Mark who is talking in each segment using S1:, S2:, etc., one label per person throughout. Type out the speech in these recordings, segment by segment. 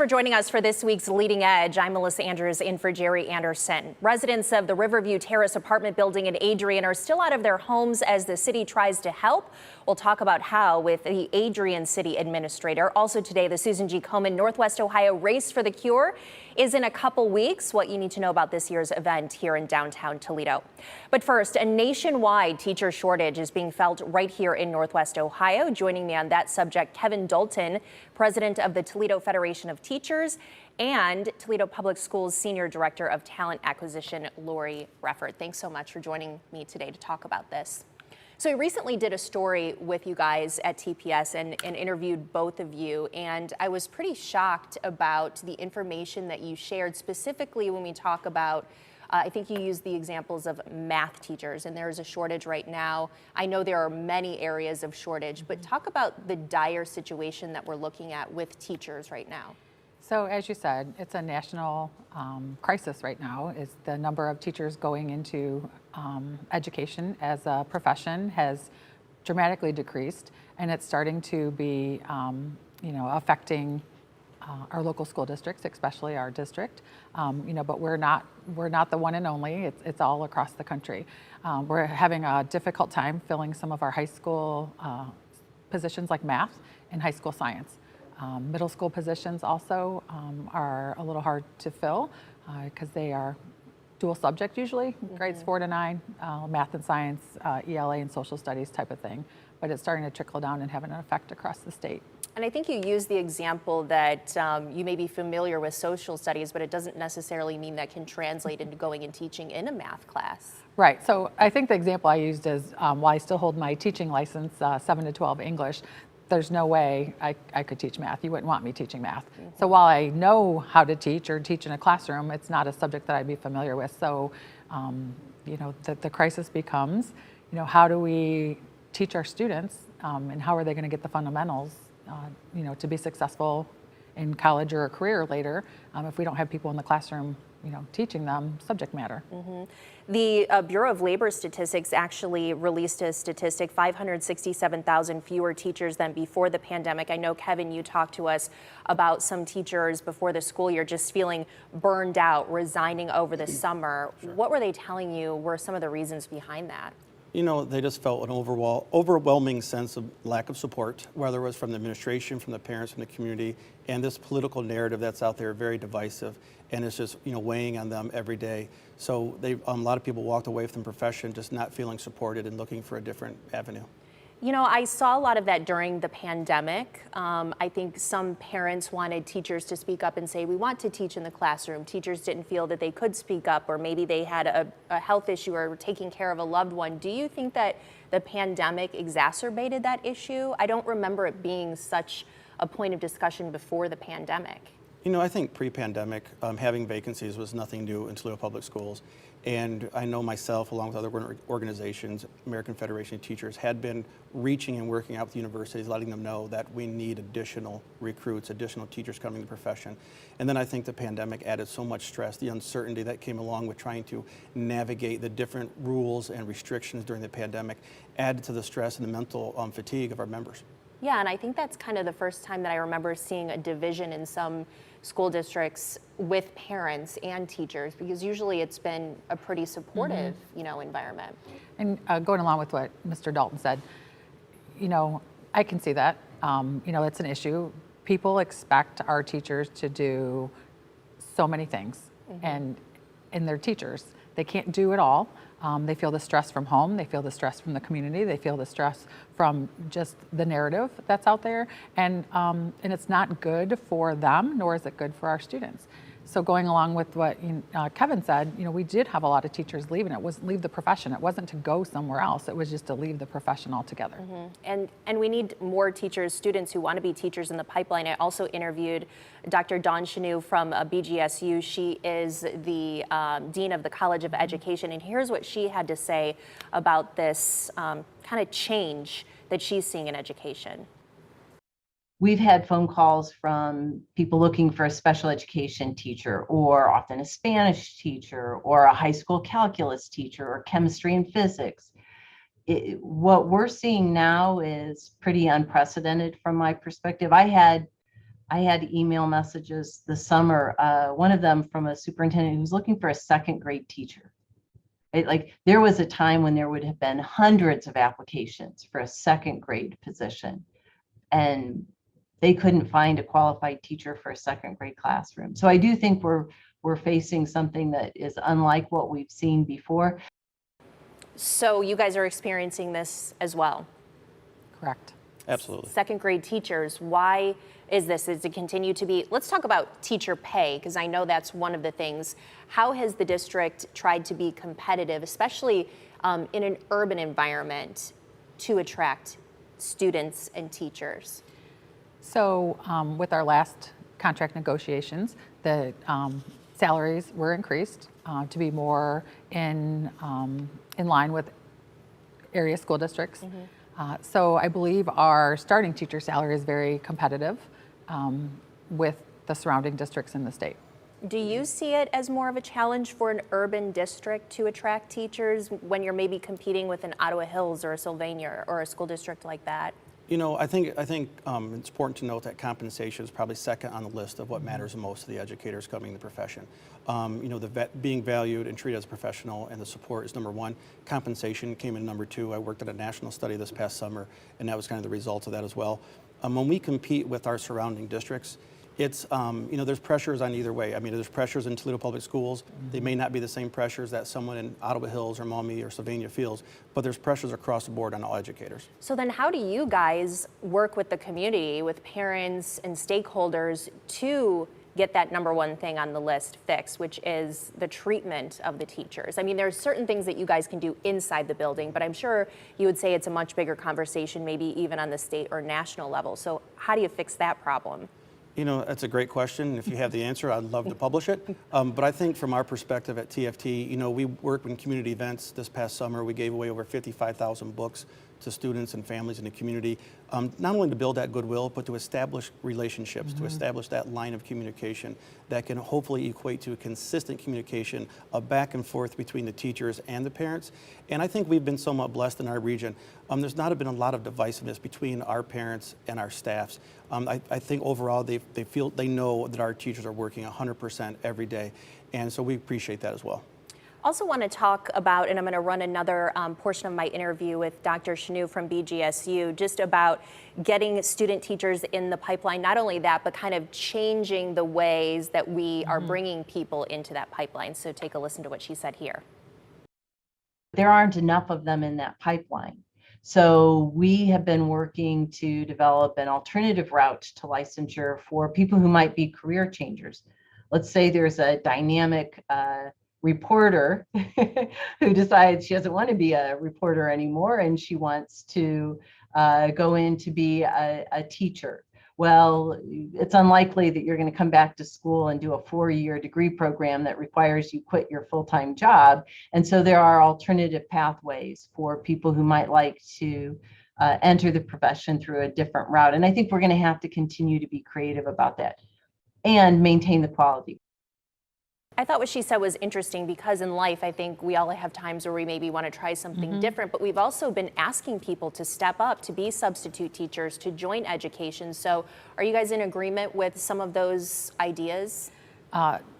S1: for joining us for this week's Leading Edge. I'm Melissa Andrews in for Jerry Anderson. Residents of the Riverview Terrace Apartment Building in Adrian are still out of their homes as the city tries to help. We'll talk about how with the Adrian City Administrator. Also today, the Susan G. Komen Northwest Ohio Race for the Cure is in a couple weeks. What you need to know about this year's event here in downtown Toledo. But first, a nationwide teacher shortage is being felt right here in Northwest Ohio. Joining me on that subject, Kevin Dalton, president of the Toledo Federation of Teachers, and Toledo Public Schools Senior Director of Talent Acquisition, Lori Reffert. Thanks so much for joining me today to talk about this. So we recently did a story with you guys at TPS and interviewed both of you, and I was pretty shocked about the information that you shared, specifically when we talk about I think you used the examples of math teachers, and there is a shortage right now. I know there are many areas of shortage, but talk about the dire situation that we're looking at with teachers right now.
S2: So as you said, it's a national crisis right now. Is the number of teachers going into education as a profession has dramatically decreased, and it's starting to be affecting our local school districts, especially our district. But we're not the one and only. It's all across the country. We're having a difficult time filling some of our high school positions like math and high school science. Middle school positions also are a little hard to fill because they are dual subject usually, grades 4 to 9, math and science, ELA and social studies type of thing. But it's starting to trickle down and have an effect across the state.
S1: And I think you used the example that you may be familiar with social studies, but it doesn't necessarily mean that can translate into going and teaching in a math class.
S2: Right, so I think the example I used is while I still hold my teaching license, 7 to 12 English, there's no way I could teach math. You wouldn't want me teaching math. So while I know how to teach or teach in a classroom, it's not a subject that I'd be familiar with. So, the crisis becomes, how do we teach our students and how are they going to get the fundamentals, to be successful in college or a career later if we don't have people in the classroom, teaching them subject matter.
S1: The Bureau of Labor Statistics actually released a statistic, 567,000 fewer teachers than before the pandemic. I know, Kevin, you talked to us about some teachers before the school year just feeling burned out, resigning over the summer. Sure. What were they telling you were some of the reasons behind that?
S3: They just felt an overwhelming sense of lack of support, whether it was from the administration, from the parents, from the community, and this political narrative that's out there, very divisive, and it's just weighing on them every day. So a lot of people walked away from the profession just not feeling supported and looking for a different avenue.
S1: I saw a lot of that during the pandemic. I think some parents wanted teachers to speak up and say, we want to teach in the classroom. Teachers didn't feel that they could speak up, or maybe they had a health issue or were taking care of a loved one. Do you think that the pandemic exacerbated that issue? I don't remember it being such a point of discussion before the pandemic.
S3: I think pre-pandemic, having vacancies was nothing new in Toledo Public Schools. And I know myself, along with other organizations, American Federation of Teachers, had been reaching and working out with universities, letting them know that we need additional recruits, additional teachers coming to the profession. And then I think the pandemic added so much stress, the uncertainty that came along with trying to navigate the different rules and restrictions during the pandemic added to the stress and the mental fatigue of our members.
S1: Yeah, and I think that's kind of the first time that I remember seeing a division in some school districts with parents and teachers, because usually it's been a pretty supportive, environment.
S2: And going along with what Mr. Dalton said, I can see that. It's an issue. People expect our teachers to do so many things, and they're teachers. They can't do it all. They feel the stress from home, they feel the stress from the community, they feel the stress from just the narrative that's out there, and it's not good for them, nor is it good for our students. So going along with what Kevin said, we did have a lot of teachers leaving. It was leave the profession. It wasn't to go somewhere else. It was just to leave the profession altogether.
S1: And we need more teachers, students who want to be teachers in the pipeline. I also interviewed Dr. Dawn Chanu from BGSU. She is the Dean of the College of Education, and here's what she had to say about this kind of change that she's seeing in education.
S4: We've had phone calls from people looking for a special education teacher, or often a Spanish teacher, or a high school calculus teacher, or chemistry and physics. What we're seeing now is pretty unprecedented from my perspective. I had I had email messages this summer, one of them from a superintendent who's looking for a second grade teacher. Like there was a time when there would have been hundreds of applications for a second grade position, and they couldn't find a qualified teacher for a second grade classroom. So I do think we're facing something that is unlike what we've seen before.
S1: So you guys are experiencing this as well?
S2: Correct.
S3: Absolutely.
S1: Second grade teachers, why is this? Does it continue to be? Let's talk about teacher pay, because I know that's one of the things. How has the district tried to be competitive, especially in an urban environment, to attract students and teachers?
S2: So with our last contract negotiations, the salaries were increased to be more in line with area school districts. So I believe our starting teacher salary is very competitive with the surrounding districts in the state.
S1: Do you see it as more of a challenge for an urban district to attract teachers when you're maybe competing with an Ottawa Hills or a Sylvania or a school district like that?
S3: You know, I think it's important to note that compensation is probably second on the list of what matters the most to the educators coming in the profession. You know, being valued and treated as a professional and the support is number one. Compensation came in number two. I worked at a national study this past summer, and that was kind of the result of that as well. When we compete with our surrounding districts, it's, you know, there's pressures on either way. I mean, there's pressures in Toledo Public Schools. They may not be the same pressures that someone in Ottawa Hills or Maumee or Sylvania feels, but there's pressures across the board on all educators.
S1: So then how do you guys work with the community, with parents and stakeholders to get that number one thing on the list fixed, which is the treatment of the teachers? I mean, there's certain things that you guys can do inside the building, but I'm sure you would say it's a much bigger conversation, maybe even on the state or national level. So how do you fix that problem?
S3: You know, that's a great question. If you have the answer, I'd love to publish it. But I think from our perspective at TFT, you know, we worked in community events this past summer. We gave away over 55,000 books to students and families in the community, not only to build that goodwill, but to establish relationships, to establish that line of communication that can hopefully equate to a consistent communication, a back and forth between the teachers and the parents. And I think we've been somewhat blessed in our region. There's not been a lot of divisiveness between our parents and our staffs. I think overall they know that our teachers are working 100% every day, and so we appreciate that as well.
S1: Also want to talk about, and I'm going to run another portion of my interview with Dr. Chanu from BGSU, just about getting student teachers in the pipeline. Not only that, but kind of changing the ways that we are bringing people into that pipeline. So take a listen to what she said here.
S4: There aren't enough of them in that pipeline. So we have been working to develop an alternative route to licensure for people who might be career changers. Let's say there's a dynamic reporter who decides she doesn't want to be a reporter anymore and she wants to go in to be a teacher. Well, it's unlikely that you're going to come back to school and do a 4-year degree program that requires you quit your full-time job. And so there are alternative pathways for people who might like to enter the profession through a different route. And I think we're going to have to continue to be creative about that and maintain the quality.
S1: I thought what she said was interesting because in life, I think we all have times where we maybe want to try something different, but we've also been asking people to step up, to be substitute teachers, to join education. So are you guys in agreement with some of those ideas?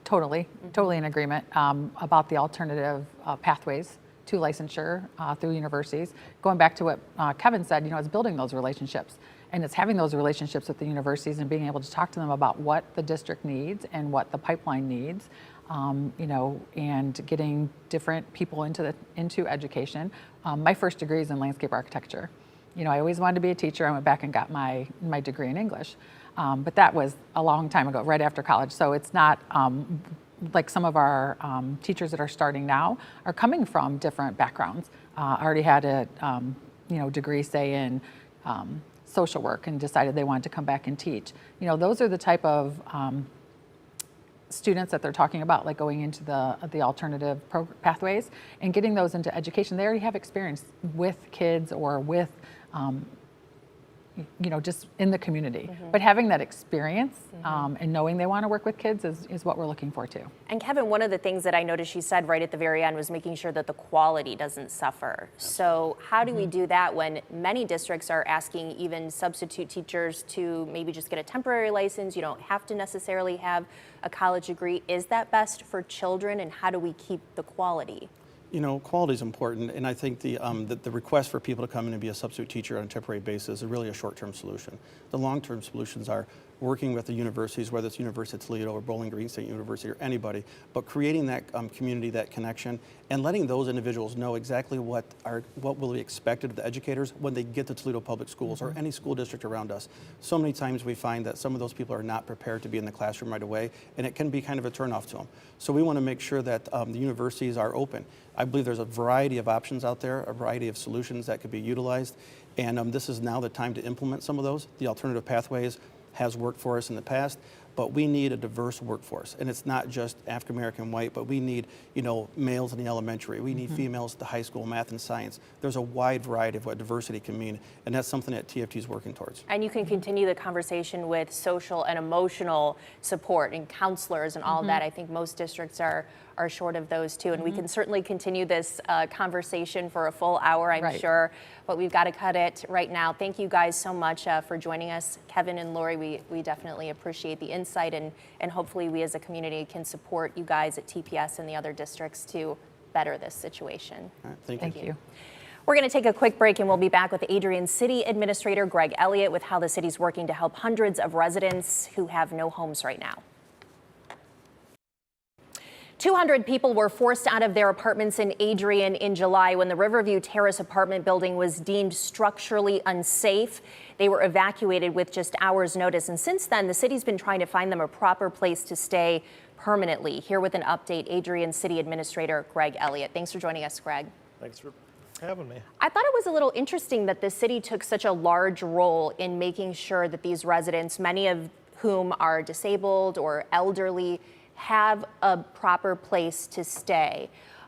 S2: Totally in agreement about the alternative pathways to licensure through universities. Going back to what Kevin said, you know, it's building those relationships. And it's having those relationships with the universities and being able to talk to them about what the district needs and what the pipeline needs, you know, and getting different people into education. My first degree is in landscape architecture. You know, I always wanted to be a teacher. I went back and got my degree in English, but that was a long time ago, right after college. So it's not like some of our teachers that are starting now are coming from different backgrounds. Already had a you know, degree, say in social work, and decided they wanted to come back and teach. You know, those are the type of students that they're talking about, like going into the alternative pathways and getting those into education. They already have experience with kids or with you just in the community. But having that experience and knowing they want to work with kids is what we're looking for too.
S1: And Kevin, one of the things that I noticed she said right at the very end was making sure that the quality doesn't suffer. So how do we do that when many districts are asking even substitute teachers to maybe just get a temporary license? You don't have to necessarily have a college degree. Is that best for children, and how do we keep the quality?
S3: Quality is important, and I think the request for people to come in and be a substitute teacher on a temporary basis is really a short-term solution. The long-term solutions are working with the universities, whether it's University of Toledo or Bowling Green State University or anybody, but creating that community, that connection, and letting those individuals know exactly what will be expected of the educators when they get to Toledo Public Schools or any school district around us. So many times we find that some of those people are not prepared to be in the classroom right away, and it can be kind of a turnoff to them. So we want to make sure that the universities are open. I believe there's a variety of options out there, a variety of solutions that could be utilized, and this is now the time to implement some of those. The alternative pathways has worked for us in the past, but we need a diverse workforce. And it's not just African American white, but we need, males in the elementary. We need females at the high school, math and science. There's a wide variety of what diversity can mean, and that's something that TFT is working towards.
S1: And you can continue the conversation with social and emotional support and counselors and all of that. I think most districts are short of those too. And we can certainly continue this conversation for a full hour, I'm sure, but we've got to cut it right now. Thank you guys so much for joining us. Kevin and Lori, we definitely appreciate the insight, and hopefully we as a community can support you guys at TPS and the other districts to better this situation.
S3: All right, thank you.
S1: We're going to take a quick break, and we'll be back with Adrian City Administrator Greg Elliott with how the city's working to help hundreds of residents who have no homes right now. 200 people were forced out of their apartments in Adrian in July when the Riverview Terrace Apartment building was deemed structurally unsafe. They were evacuated with just hours' notice, and since then, the city's been trying to find them a proper place to stay permanently. Here with an update, Adrian City Administrator Greg Elliott. Thanks for joining us, Greg.
S5: Thanks for having me.
S1: I thought it was a little interesting that the city took such a large role in making sure that these residents, many of whom are disabled or elderly, have a proper place to stay.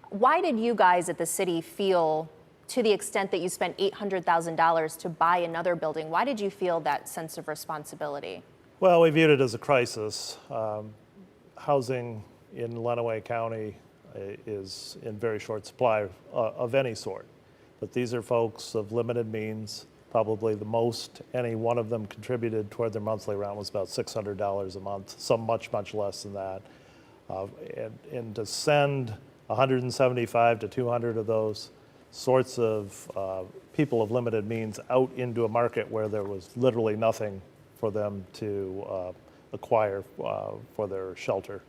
S1: Why did you guys at the city feel, to the extent that you spent $800,000 to buy another building, why did you feel that sense of responsibility?
S5: Well, we viewed it as a crisis. Housing in Lenawee County is in very short supply of any sort. But these are folks of limited means. Probably the most any one of them contributed toward their monthly rent was about $600 a month, some much, much less than that. And to send 175 to 200 of those sorts of people of limited means out into a market where there was literally nothing for them to acquire for their shelter,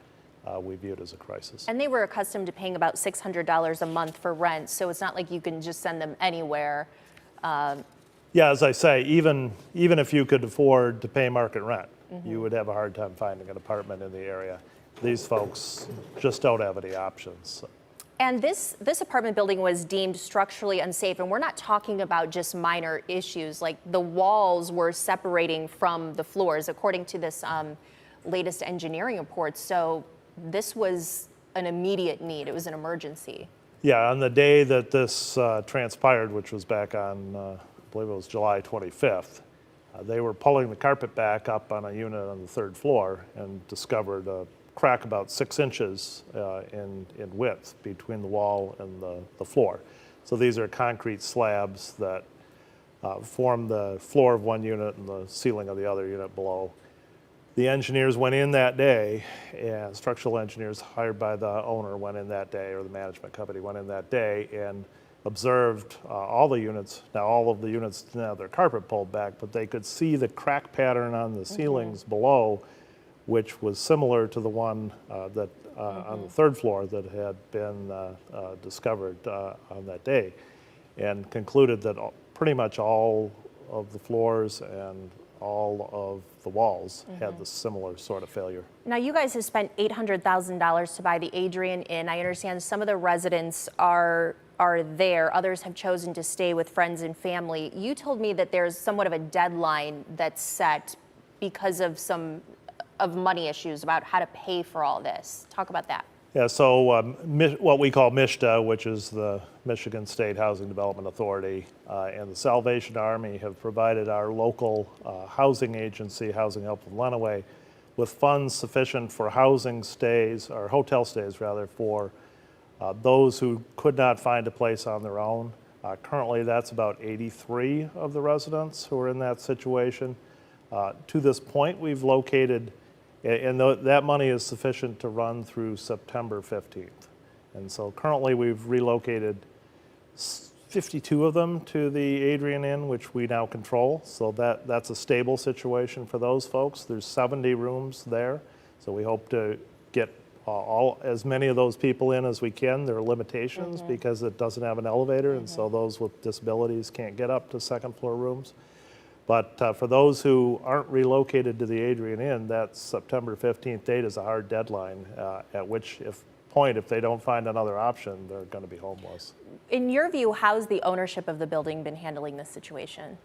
S5: we viewed as a crisis.
S1: And they were accustomed to paying about $600 a month for rent, so it's not like you can just send them anywhere.
S5: Yeah, as I say, even if you could afford to pay market rent, you would have a hard time finding an apartment in the area. These folks just don't have any options.
S1: And this apartment building was deemed structurally unsafe, and we're not talking about just minor issues, like the walls were separating from the floors, according to this latest engineering report. So this was an immediate need. It was an emergency.
S5: Yeah, on the day that this transpired, which was back on, I believe it was July 25th, they were pulling the carpet back up on a unit on the third floor and discovered a crack about 6 inches in width between the wall and the floor. So these are concrete slabs that form the floor of one unit and the ceiling of the other unit below. The engineers went in that day, and structural engineers hired by the owner went in that day, or the management company went in that day, and observed all the units. Now all of the units didn't have their carpet pulled back, but they could see the crack pattern on the ceilings below, which was similar to the one that on the third floor that had been discovered on that day, and concluded that pretty much all of the floors and all of the walls had the similar sort of failure.
S1: Now, you guys have spent $800,000 to buy the Adrian Inn. I understand some of the residents are there. Others have chosen to stay with friends and family. You told me that there's somewhat of a deadline that's set because of some money issues about how to pay for all this. Talk about that.
S5: Yeah, so what we call MISTA, which is the Michigan State Housing Development Authority, and the Salvation Army have provided our local housing agency, Housing Help of Lenawee, with funds sufficient for housing stays, or hotel stays rather, for those who could not find a place on their own. Currently, that's about 83 of the residents who are in that situation. To this point, we've located, and that money is sufficient to run through September 15th. And so currently we've relocated 52 of them to the Adrian Inn, which we now control. So that's a stable situation for those folks. There's 70 rooms there. So we hope to get as many of those people in as we can. There are limitations because it doesn't have an elevator, and so those with disabilities can't get up to second floor rooms. But for those who aren't relocated to the Adrian Inn, that September 15th date is a hard deadline, at which point, if they don't find another option, they're going to be homeless.
S1: In your view, how's the ownership of the building been handling this situation?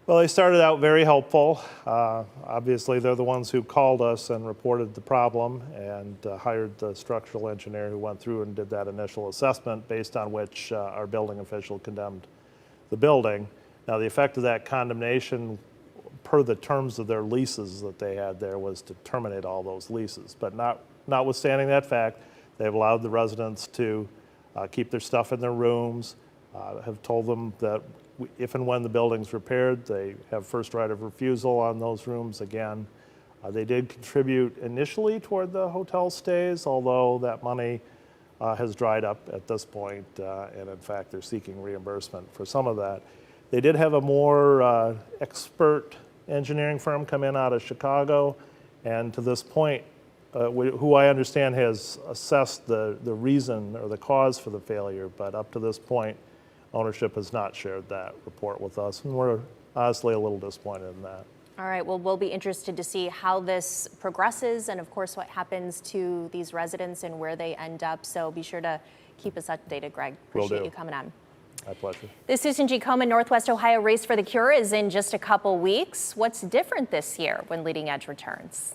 S5: Well, they started out very helpful. Obviously, they're the ones who called us and reported the problem and hired the structural engineer who went through and did that initial assessment, based on which our building official condemned the building. Now, the effect of that condemnation, per the terms of their leases that they had there, was to terminate all those leases. But notwithstanding that fact, they've allowed the residents to keep their stuff in their rooms, have told them that if and when the building's repaired, they have first right of refusal on those rooms again. They did contribute initially toward the hotel stays, although that money has dried up at this point, and in fact, they're seeking reimbursement for some of that. They did have a more expert engineering firm come in out of Chicago, and to this point, who I understand has assessed the reason or the cause for the failure, but up to this point, ownership has not shared that report with us, and we're honestly a little disappointed in that.
S1: All right, well, we'll be interested to see how this progresses and, of course, what happens to these residents and where they end up. So be sure to keep us updated, Greg. Appreciate you coming on.
S5: My pleasure.
S1: The Susan G. Komen Northwest Ohio Race for the Cure is in just a couple weeks. What's different this year when Leading Edge returns?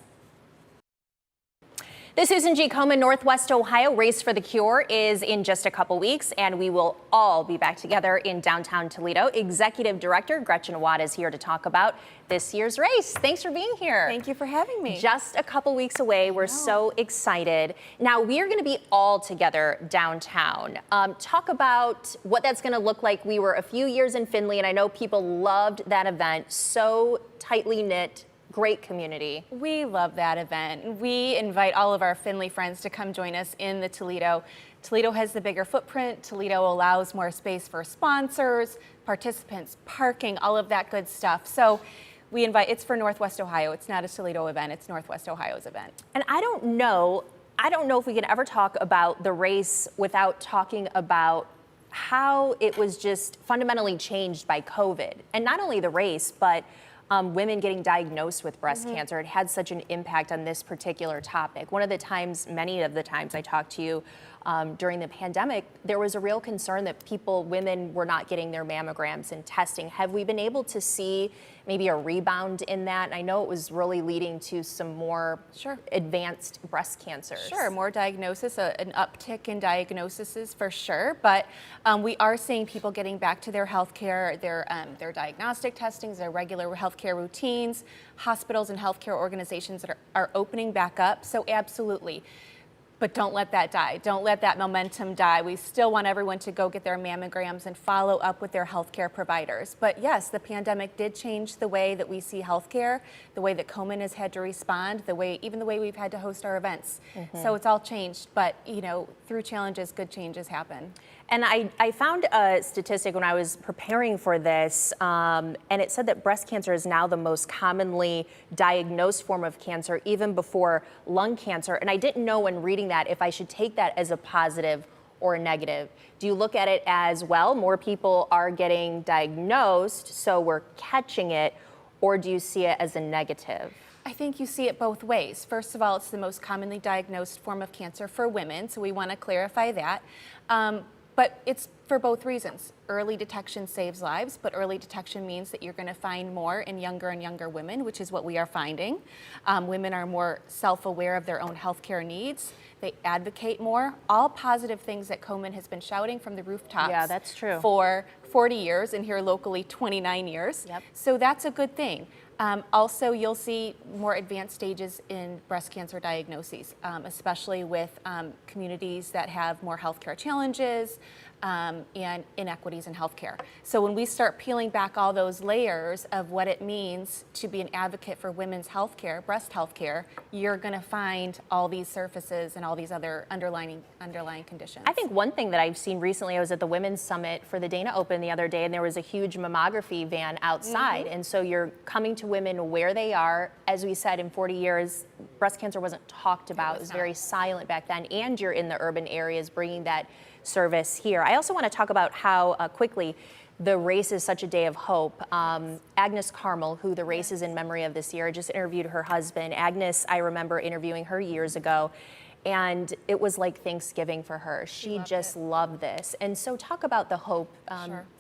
S1: The Susan G. Komen Northwest Ohio Race for the Cure is in just a couple weeks, and we will all be back together in downtown Toledo. Executive Director Gretchen Awad is here to talk about this year's race. Thanks for being here.
S6: Thank you for having me.
S1: Just a couple weeks away. We're so excited. Now, we are going to be all together downtown. Talk about what that's going to look like. We were a few years in Findlay, and I know people loved that event. So tightly knit. Great community.
S6: We love that event. We invite all of our Findlay friends to come join us in the Toledo. Toledo has the bigger footprint. Toledo allows more space for sponsors, participants, parking, all of that good stuff. So we invite, it's for Northwest Ohio. It's not a Toledo event, it's Northwest Ohio's event.
S1: And I don't know if we can ever talk about the race without talking about how it was just fundamentally changed by COVID. And not only the race, but women getting diagnosed with breast cancer. It had such an impact on this particular topic. Many of the times I talked to you during the pandemic, there was a real concern that women were not getting their mammograms and testing. Have we been able to see maybe a rebound in that? And I know it was really leading to some more advanced breast cancers.
S6: Sure, more diagnosis, an uptick in diagnoses for sure, but we are seeing people getting back to their health care, their diagnostic testings, their regular healthcare routines. Hospitals and healthcare organizations that are opening back up, so absolutely. But don't let that die. Don't let that momentum die. We still want everyone to go get their mammograms and follow up with their healthcare providers. But yes, the pandemic did change the way that we see healthcare, the way that Komen has had to respond, even the way we've had to host our events. So it's all changed, but through challenges, good changes happen.
S1: And I found a statistic when I was preparing for this, and it said that breast cancer is now the most commonly diagnosed form of cancer, even before lung cancer. And I didn't know when reading that if I should take that as a positive or a negative. Do you look at it as, well, more people are getting diagnosed, so we're catching it, or do you see it as a negative?
S6: I think you see it both ways. First of all, it's the most commonly diagnosed form of cancer for women, so we want to clarify that. But it's for both reasons. Early detection saves lives, but early detection means that you're going to find more in younger and younger women, which is what we are finding. Women are more self-aware of their own healthcare needs. They advocate more. All positive things that Komen has been shouting from the rooftops.
S1: Yeah, that's true.
S6: For 40 years, and here locally 29 years.
S1: Yep.
S6: So that's a good thing. Also, you'll see more advanced stages in breast cancer diagnoses, especially with communities that have more healthcare challenges and inequities in healthcare. So when we start peeling back all those layers of what it means to be an advocate for women's healthcare, breast healthcare, you're going to find all these surfaces and all these other underlying conditions.
S1: I think one thing that I've seen recently, I was at the Women's Summit for the Dana Open the other day, and there was a huge mammography van outside. And so you're coming to women where they are. As we said, in 40 years, breast cancer wasn't talked about. It was very silent back then. And you're in the urban areas bringing that service here. I also want to talk about how quickly the race is such a day of hope. Agnes Carmel, who the race is in memory of this year, just interviewed her husband. Agnes, I remember interviewing her years ago, and it was like Thanksgiving for her. She just loved this. And so talk about the hope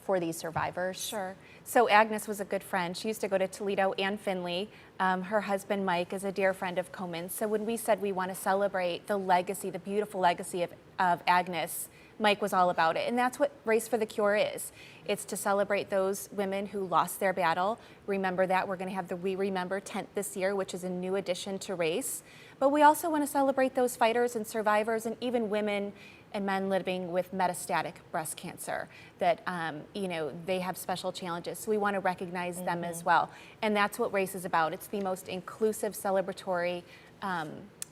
S1: for these survivors.
S6: Sure. So Agnes was a good friend. She used to go to Toledo and Findlay. Her husband, Mike, is a dear friend of Komen. So when we said we want to celebrate the legacy, the beautiful legacy of Agnes, Mike was all about it. And that's what Race for the Cure is. It's to celebrate those women who lost their battle. Remember that. We're going to have the We Remember tent this year, which is a new addition to Race. But we also want to celebrate those fighters and survivors and even women and men living with metastatic breast cancer that, they have special challenges. So we want to recognize them as well. And that's what Race is about. It's the most inclusive, celebratory,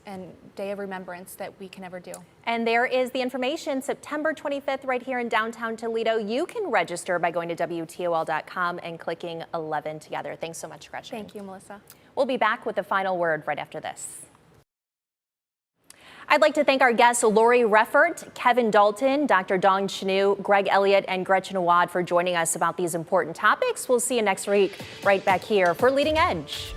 S6: and day of remembrance that we can ever do.
S1: And there is the information, September 25th, right here in downtown Toledo. You can register by going to WTOL.com and clicking 11 together. Thanks so much, Gretchen.
S6: Thank you, Melissa.
S1: We'll be back with the final word right after this. I'd like to thank our guests, Lori Reffert, Kevin Dalton, Dr. Dong Chenu, Greg Elliott, and Gretchen Awad for joining us about these important topics. We'll see you next week right back here for Leading Edge.